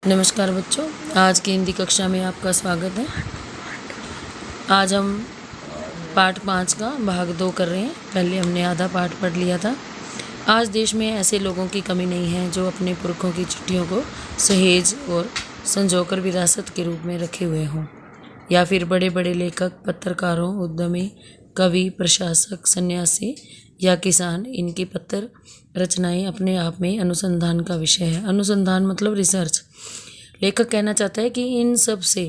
नमस्कार बच्चों, आज की हिंदी कक्षा में आपका स्वागत है। आज हम पाठ 5 का भाग 2 कर रहे हैं। पहले हमने आधा पाठ पढ़ लिया था। आज देश में ऐसे लोगों की कमी नहीं है जो अपने पुरखों की छुट्टियों को सहेज और संजोकर विरासत के रूप में रखे हुए हों, या फिर बड़े बड़े लेखक, पत्रकारों, उद्यमी, कवि, प्रशासक, सन्यासी या किसान। इनकी पत्र रचनाएं अपने आप में अनुसंधान का विषय है। अनुसंधान मतलब रिसर्च। लेखक कहना चाहता है कि इन सब से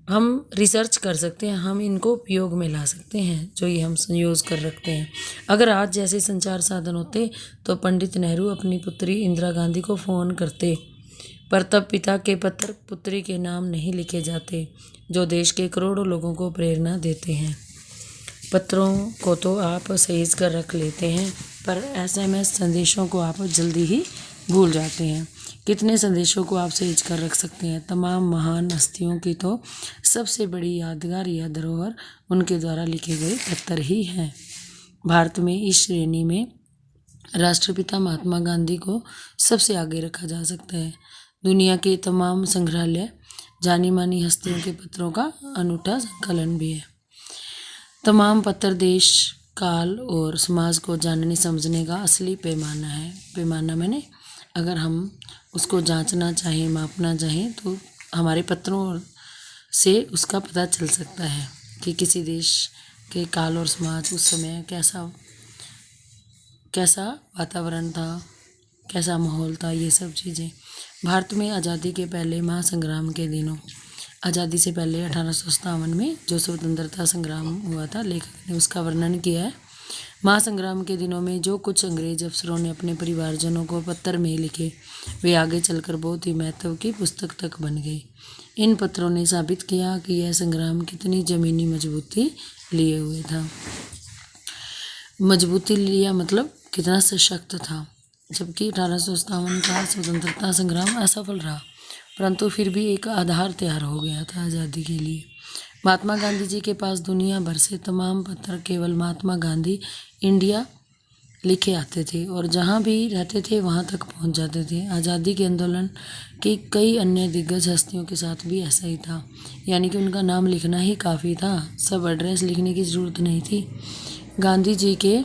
हम रिसर्च कर सकते हैं, हम इनको उपयोग में ला सकते हैं जो ये हम संयोज कर रखते हैं। अगर आज जैसे संचार साधन होते तो पंडित नेहरू अपनी पुत्री इंदिरा गांधी को फ़ोन करते, पर तब पिता के पत्र पुत्री के नाम नहीं लिखे जाते, जो देश के करोड़ों लोगों को प्रेरणा देते हैं। पत्रों को तो आप सहेज कर रख लेते हैं, पर SMS संदेशों को आप जल्दी ही भूल जाते हैं। कितने संदेशों को आप सहेज कर रख सकते हैं? तमाम महान हस्तियों की तो सबसे बड़ी यादगार या धरोहर उनके द्वारा लिखे गए पत्र ही हैं। भारत में इस श्रेणी में राष्ट्रपिता महात्मा गांधी को सबसे आगे रखा जा सकता है। दुनिया के तमाम संग्रहालय जानी मानी हस्तियों के पत्रों का अनूठा संकलन भी है। तमाम पत्र देश, काल और समाज को जानने समझने का असली पैमाना है। पैमाना मैंने अगर हम उसको जांचना चाहें, मापना चाहें, तो हमारे पत्रों से उसका पता चल सकता है कि किसी देश के काल और समाज उस समय कैसा वातावरण था, कैसा माहौल था, ये सब चीज़ें। भारत में आज़ादी के पहले महासंग्राम के दिनों, आज़ादी से पहले 1857 में जो स्वतंत्रता संग्राम हुआ था, लेखक ने उसका वर्णन किया है। महासंग्राम के दिनों में जो कुछ अंग्रेज अफसरों ने अपने परिवारजनों को पत्र में लिखे, वे आगे चलकर बहुत ही महत्व की पुस्तक तक बन गए। इन पत्रों ने साबित किया कि यह संग्राम कितनी ज़मीनी मजबूती लिए हुए था। मजबूती लिया मतलब कितना सशक्त था। जबकि 1857 का स्वतंत्रता संग्राम असफल रहा, परंतु फिर भी एक आधार तैयार हो गया था आज़ादी के लिए। महात्मा गांधी जी के पास दुनिया भर से तमाम पत्र केवल महात्मा गांधी इंडिया लिखे आते थे, और जहाँ भी रहते थे वहाँ तक पहुँच जाते थे। आज़ादी के आंदोलन की कई अन्य दिग्गज हस्तियों के साथ भी ऐसा ही था, यानी कि उनका नाम लिखना ही काफ़ी था, सब एड्रेस लिखने की ज़रूरत नहीं थी। गांधी जी के